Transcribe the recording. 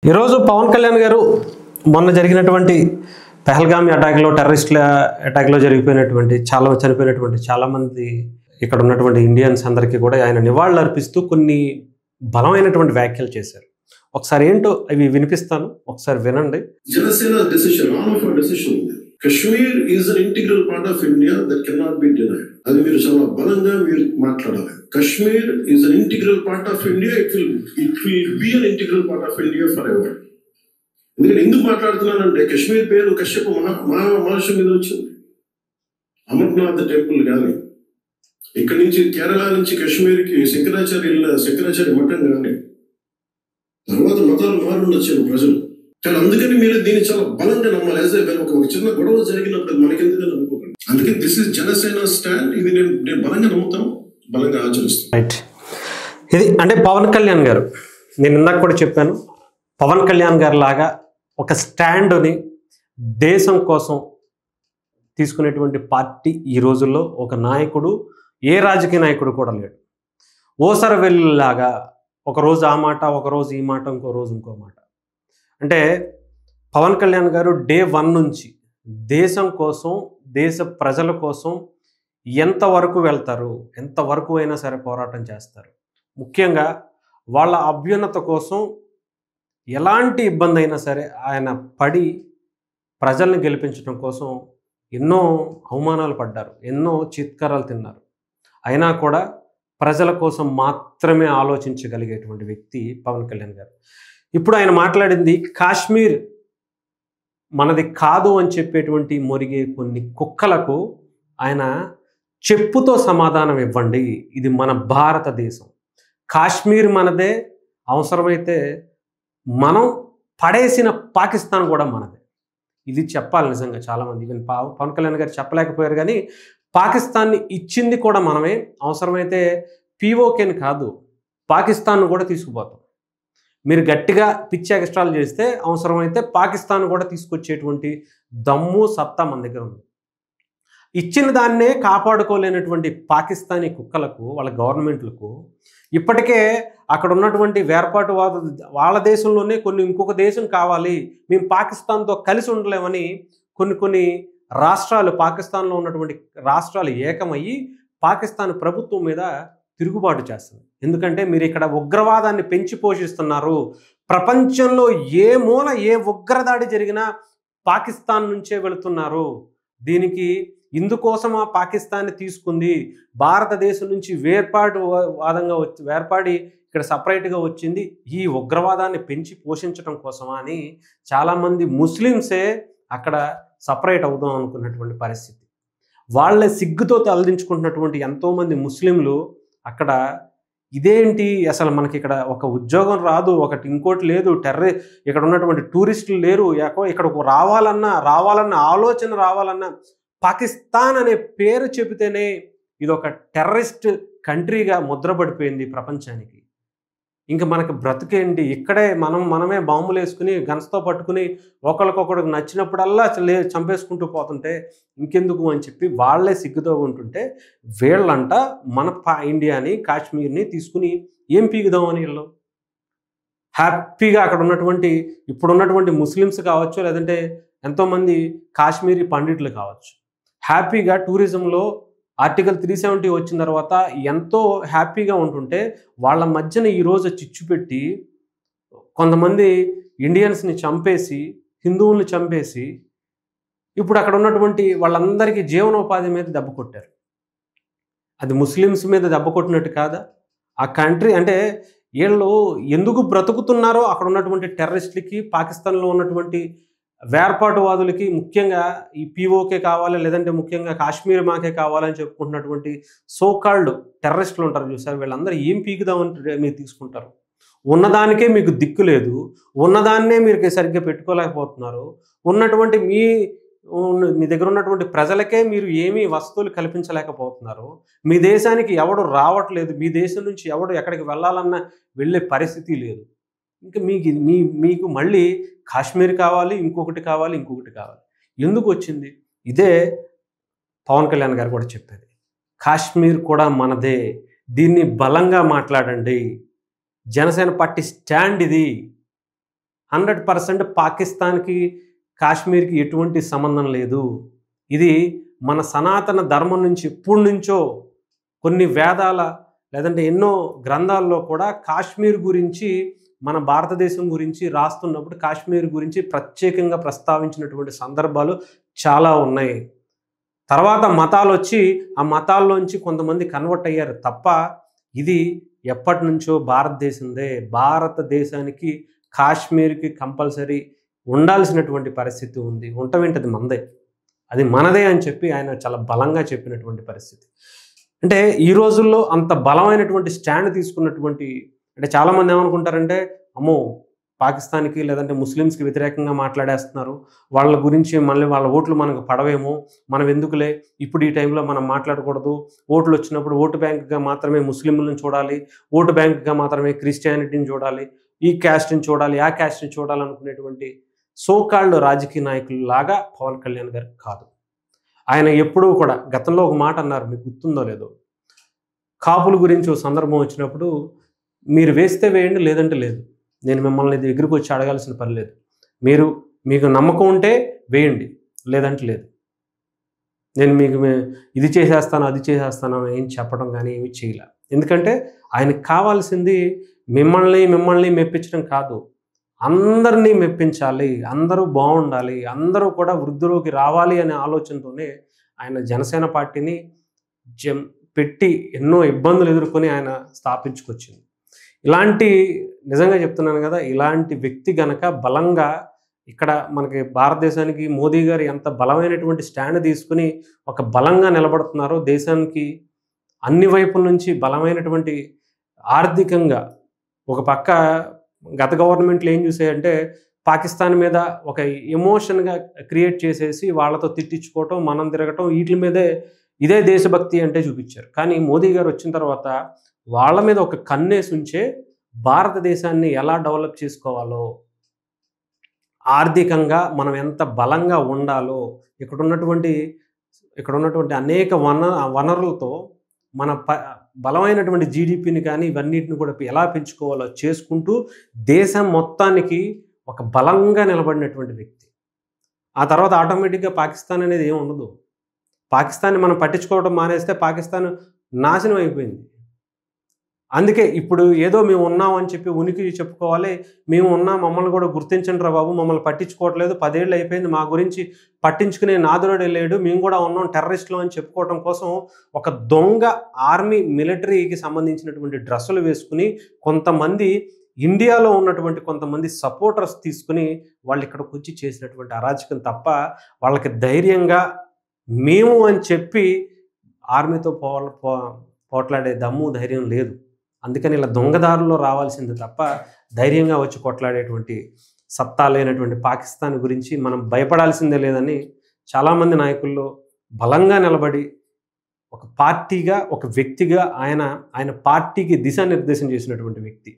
ఈరోజు పవన్ కళ్యాణ్ గారు మొన్న జరిగినటువంటి పెహల్గామ్ అటాక్లో టెర్రరిస్టుల అటాక్లో జరిగిపోయినటువంటి చనిపోయినటువంటి చాలామంది ఇక్కడ ఉన్నటువంటి ఇండియన్స్ అందరికీ కూడా ఆయన నివాళులు అర్పిస్తూ కొన్ని బలమైనటువంటి వ్యాఖ్యలు చేశారు. ఒకసారి ఏంటో అవి వినిపిస్తాను, ఒకసారి వినండి. Janasena decision, all of our decision ఉంది. Kashmir is an integral part of India that cannot be denied. అది మీరు చాలా బలంగా మీరు మాట్లాడాలి. Kashmir is an integral part of India. It will be an integral part of India forever. ఎందుకంటే ఎందుకు మాట్లాడుతున్నానంటే కశ్మీర్ పేరు కశ్యప మహర్షి మీద వచ్చింది. అమర్నాథ్ టెంపుల్ కానీ, ఇక్కడి నుంచి కేరళ నుంచి కశ్మీర్కి శంకరాచార్య మఠం కానీ, తర్వాత మతాలు మారుండొచ్చారు ప్రజలు. కానీ అందుకని మీరు దీన్ని చాలా బలంగా నమ్మాలి. ఒక చిన్న గొడవ జరిగినప్పుడు మనకెందుకని అనుకోకండి. అందుకని దిస్ ఇస్ జనసేన స్టాండ్. ఇది నేను బలంగా నమ్ముతాను, బలంగా ఆచరిస్తాను. రైట్. ఇది అంటే పవన్ కళ్యాణ్ గారు, నేను ఇందాక కూడా చెప్పాను, పవన్ కళ్యాణ్ గారు లాగా ఒక స్టాండ్ని దేశం కోసం తీసుకునేటువంటి పార్టీ ఈ రోజుల్లో ఒక నాయకుడు, ఏ రాజకీయ నాయకుడు కూడా లేడు. ఓసరవెల్లిలాగా ఒకరోజు ఆ మాట, ఒకరోజు ఈ మాట, ఇంకో రోజు ఇంకో మాట. అంటే పవన్ కళ్యాణ్ గారు డే 1 నుంచి దేశం కోసం, దేశ ప్రజల కోసం ఎంతవరకు వెళ్తారు, ఎంతవరకు అయినా సరే పోరాటం చేస్తారు. ముఖ్యంగా వాళ్ళ అభ్యున్నత కోసం ఎలాంటి ఇబ్బంది అయినా సరే ఆయన పడి ప్రజల్ని గెలిపించడం కోసం ఎన్నో అవమానాలు పడ్డారు, ఎన్నో చిత్కారాలు తిన్నారు. అయినా కూడా ప్రజల కోసం మాత్రమే ఆలోచించగలిగేటువంటి వ్యక్తి పవన్ కళ్యాణ్ గారు. ఇప్పుడు ఆయన మాట్లాడింది కాశ్మీర్ మనది కాదు అని చెప్పేటువంటి మొరిగే కొన్ని కుక్కలకు ఆయన చెప్పుతో సమాధానం ఇవ్వండి. ఇది మన భారతదేశం, కాశ్మీర్ మనదే, అవసరమైతే మనం పడేసిన పాకిస్తాన్ కూడా మనదే. ఇది చెప్పాలి నిజంగా చాలామంది. ఈవెన్ పవన్ కళ్యాణ్ గారు చెప్పలేకపోయారు, కానీ పాకిస్తాన్ని ఇచ్చింది కూడా మనమే. అవసరమైతే పీఓకేని కాదు, పాకిస్తాన్ను కూడా తీసుకుపోతాం. మీరు గట్టిగా పిచ్చి ఎక్స్ట్రాలు చేస్తే అవసరమైతే పాకిస్తాన్ కూడా తీసుకొచ్చేటువంటి దమ్ము, సత్తా మన దగ్గర ఉంది. ఇచ్చిన దాన్నే కాపాడుకోలేనటువంటి పాకిస్తానీ కుక్కలకు, వాళ్ళ గవర్నమెంట్లకు ఇప్పటికే అక్కడ ఉన్నటువంటి వేర్పాటువాద వాళ్ళ దేశంలోనే ఇంకొక దేశం కావాలి, మేము పాకిస్తాన్తో కలిసి ఉండలేమని కొన్ని రాష్ట్రాలు, పాకిస్తాన్లో ఉన్నటువంటి రాష్ట్రాలు ఏకమయ్యి పాకిస్తాన్ ప్రభుత్వం మీద తిరుగుబాటు చేస్తుంది. ఎందుకంటే మీరు ఇక్కడ ఉగ్రవాదాన్ని పెంచి పోషిస్తున్నారు. ప్రపంచంలో ఏ మూల ఏ ఉగ్రదాడి జరిగినా పాకిస్తాన్ నుంచే వెళుతున్నారు. దీనికి ఇందుకోసమా పాకిస్తాన్ని తీసుకుంది, భారతదేశం నుంచి వేర్పాడి ఇక్కడ సపరేట్గా వచ్చింది ఈ ఉగ్రవాదాన్ని పెంచి పోషించడం కోసమా అని చాలామంది ముస్లిమ్సే అక్కడ సపరేట్ అవుదాం అనుకున్నటువంటి పరిస్థితి. వాళ్ళే సిగ్గుతో తలదించుకుంటున్నటువంటి ఎంతోమంది ముస్లింలు అక్కడ ఇదేంటి అసలు మనకి ఇక్కడ ఒక ఉద్యోగం రాదు, ఒకటి ఇంకోటి లేదు, ఇక్కడ ఉన్నటువంటి టూరిస్టులు లేరు, ఇక్కడకు రావాలన్న ఆలోచన రావాలన్నా పాకిస్తాన్ అనే పేరు చెబితేనే ఇది ఒక టెర్రరిస్ట్ కంట్రీగా ముద్రపడిపోయింది ప్రపంచానికి. ఇంకా మనకి బ్రతికేంటి, ఇక్కడే మనమే బాంబులు వేసుకుని గన్స్తో పట్టుకుని ఒకరికొకరికి నచ్చినప్పుడల్లా చంపేసుకుంటూ పోతుంటే ఇంకెందుకు అని చెప్పి వాళ్ళే సిగ్గుతో ఉంటుంటే, వీళ్ళంట మన ఇండియాని, కాశ్మీర్ని తీసుకుని ఏం పీకుదామని వీళ్ళు హ్యాపీగా అక్కడ ఉన్నటువంటి ఇప్పుడున్నటువంటి ముస్లిమ్స్ కావచ్చు, లేదంటే ఎంతోమంది కాశ్మీరీ పండితులు కావచ్చు, హ్యాపీగా టూరిజంలో ఆర్టికల్ 370 వచ్చిన తర్వాత ఎంతో హ్యాపీగా ఉంటుంటే వాళ్ళ మధ్యన ఈరోజు చిచ్చు పెట్టి కొంతమంది ఇండియన్స్ని చంపేసి, హిందువుల్ని చంపేసి, ఇప్పుడు అక్కడ ఉన్నటువంటి వాళ్ళందరికీ జీవనోపాధి మీద దెబ్బ కొట్టారు. అది ముస్లిమ్స్ మీద దెబ్బ కొట్టినట్టు కాదా? ఆ కంట్రీ అంటే వీళ్ళు ఎందుకు బ్రతుకుతున్నారో అక్కడ ఉన్నటువంటి టెర్రరిస్టులకి, పాకిస్తాన్లో ఉన్నటువంటి వేర్పాటువాదులకి, ముఖ్యంగా ఈ పీఓకే కావాలి, లేదంటే ముఖ్యంగా కాశ్మీర్ మాకే కావాలని చెప్పుకుంటున్నటువంటి సోకాల్డ్ టెర్రరిస్టులు ఉంటారు చూసారు, వీళ్ళందరూ ఏం పీకుదామని మీరు తీసుకుంటారు? ఉన్నదానికే మీకు దిక్కు లేదు, ఉన్నదాన్నే మీరు సరిగ్గా పెట్టుకోలేకపోతున్నారు, ఉన్నటువంటి మీ దగ్గర ఉన్నటువంటి ప్రజలకే మీరు ఏమీ వస్తువులు కల్పించలేకపోతున్నారు, మీ దేశానికి ఎవడు రావట్లేదు, మీ దేశం నుంచి ఎవడు ఎక్కడికి వెళ్ళాలన్నా వెళ్ళే పరిస్థితి లేదు. ఇంకా మీకు మళ్ళీ కాశ్మీర్ కావాలి, ఇంకొకటి కావాలి. ఎందుకు వచ్చింది? ఇదే పవన్ కళ్యాణ్ గారు కూడా చెప్పేది, కాశ్మీర్ కూడా మనదే, దీన్ని బలంగా మాట్లాడండి, జనసేన పార్టీ స్టాండ్ ఇది. 100% పాకిస్తాన్కి కాశ్మీర్కి ఎటువంటి సంబంధం లేదు. ఇది మన సనాతన ధర్మం నుంచి ఎప్పటి నుంచో కొన్ని వేదాల లేదంటే ఎన్నో గ్రంథాల్లో కూడా కాశ్మీర్ గురించి మన భారతదేశం గురించి రాస్తున్నప్పుడు కాశ్మీర్ గురించి ప్రత్యేకంగా ప్రస్తావించినటువంటి సందర్భాలు చాలా ఉన్నాయి. తర్వాత మతాలు వచ్చి ఆ మతాల్లోంచి కొంతమంది కన్వర్ట్ అయ్యారు తప్ప ఇది ఎప్పటి నుంచో భారతదేశందే. భారతదేశానికి కాశ్మీర్కి కంపల్సరీ ఉండాల్సినటువంటి పరిస్థితి ఉంది. ఉంటమేంటది మనదే, అది మనదే అని చెప్పి ఆయన చాలా బలంగా చెప్పినటువంటి పరిస్థితి. అంటే ఈ రోజుల్లో అంత బలమైనటువంటి స్టాండ్ తీసుకున్నటువంటి, అంటే చాలామంది ఏమనుకుంటారంటే అమ్మో పాకిస్తాన్కి లేదంటే ముస్లిమ్స్కి వ్యతిరేకంగా మాట్లాడేస్తున్నారు, వాళ్ళ గురించి మళ్ళీ వాళ్ళ ఓట్లు మనకు పడవేమో, మనం ఎందుకులే ఇప్పుడు ఈ టైంలో మనం మాట్లాడకూడదు, ఓట్లు వచ్చినప్పుడు ఓటు బ్యాంక్గా మాత్రమే ముస్లింలను చూడాలి, ఓటు బ్యాంక్గా మాత్రమే క్రిస్టియానిటీని చూడాలి, ఈ క్యాస్ట్ని చూడాలి, ఆ క్యాస్ట్ని చూడాలనుకునేటువంటి సోకాల్డ్ రాజకీయ నాయకులు లాగా పవన్ కళ్యాణ్ గారు కాదు. ఆయన ఎప్పుడూ కూడా గతంలో ఒక మాట అన్నారు, మీకు గుర్తుందో లేదో, కాపుల గురించి ఒక సందర్భం వచ్చినప్పుడు మీరు వేస్తే వేయండి లేదంటే లేదు, నేను మిమ్మల్ని దగ్గరికి వచ్చి అడగాల్సిన పని లేదు, మీకు నమ్మకం ఉంటే వేయండి లేదంటే లేదు, నేను మీకు ఇది చేసేస్తాను అది చేసేస్తాను ఏం చెప్పడం కానీ ఏమి చేయలే. ఎందుకంటే ఆయనకు కావాల్సింది మిమ్మల్ని మెప్పించడం కాదు, అందరినీ మెప్పించాలి, అందరూ బాగుండాలి, అందరూ కూడా వృద్ధిలోకి రావాలి అనే ఆలోచనతోనే ఆయన జనసేన పార్టీని పెట్టి ఎన్నో ఇబ్బందులు ఎదుర్కొని ఆయన స్థాపించుకొచ్చింది. ఇలాంటి నిజంగా చెప్తున్నాను కదా, ఇలాంటి వ్యక్తి గనక బలంగా ఇక్కడ మనకి భారతదేశానికి మోదీ గారు ఎంత బలమైనటువంటి స్టాండ్ తీసుకుని ఒక బలంగా నిలబడుతున్నారో, దేశానికి అన్ని వైపుల నుంచి బలమైనటువంటి ఆర్థికంగా, ఒక పక్క గత గవర్నమెంట్లు ఏం చూసాయంటే పాకిస్తాన్ మీద ఒక ఎమోషన్గా క్రియేట్ చేసేసి వాళ్ళతో తిట్టించుకోవటం, మనం తిరగటం, వీటి మీదే ఇదే దేశభక్తి అంటే చూపించారు. కానీ మోదీ గారు వచ్చిన తర్వాత వాళ్ళ మీద ఒక కన్నేసి ఉంచే భారతదేశాన్ని ఎలా డెవలప్ చేసుకోవాలో, ఆర్థికంగా మనం ఎంత బలంగా ఉండాలో, ఇక్కడ ఉన్నటువంటి అనేక వనరులతో మన బలమైనటువంటి జీడిపిని కానీ ఇవన్నిటిని కూడా ఎలా పెంచుకోవాలో చేసుకుంటూ దేశం మొత్తానికి ఒక బలంగా నిలబడినటువంటి వ్యక్తి. ఆ తర్వాత ఆటోమేటిక్గా పాకిస్తాన్ అనేది ఏమి ఉండదు. పాకిస్తాన్ని మనం పట్టించుకోవడం మానేస్తే పాకిస్తాన్ నాశనం అయిపోయింది. అందుకే ఇప్పుడు ఏదో మేము ఉన్నాం అని చెప్పి ఉనికి చెప్పుకోవాలి, మేము ఉన్నాం మమ్మల్ని కూడా గుర్తించండి రా బాబు, మమ్మల్ని పట్టించుకోవట్లేదు, 10 ఏళ్ళు అయిపోయింది, మా గురించి పట్టించుకునే నాదుడు లేడు, మేము కూడా ఉన్నాం టెర్రరిస్టులు అని చెప్పుకోవడం కోసం ఒక దొంగ ఆర్మీ మిలిటరీకి సంబంధించినటువంటి డ్రెస్సులు వేసుకుని కొంతమంది ఇండియాలో ఉన్నటువంటి కొంతమంది సపోర్టర్స్ తీసుకుని వాళ్ళు ఇక్కడికి వచ్చి చేసినటువంటి అరాచకం తప్ప వాళ్ళకి ధైర్యంగా మేము అని చెప్పి ఆర్మీతో పోట్లాడే దమ్ము ధైర్యం లేదు. అందుకని ఇలా దొంగదారుల్లో రావాల్సింది తప్ప ధైర్యంగా వచ్చి కొట్లాడేటువంటి సత్తా లేనటువంటి పాకిస్తాన్ గురించి మనం భయపడాల్సిందే లేదని చాలామంది నాయకుల్లో బలంగా నిలబడి ఒక పార్టీగా, ఒక వ్యక్తిగా ఆయన పార్టీకి దిశానిర్దేశం చేసినటువంటి వ్యక్తి.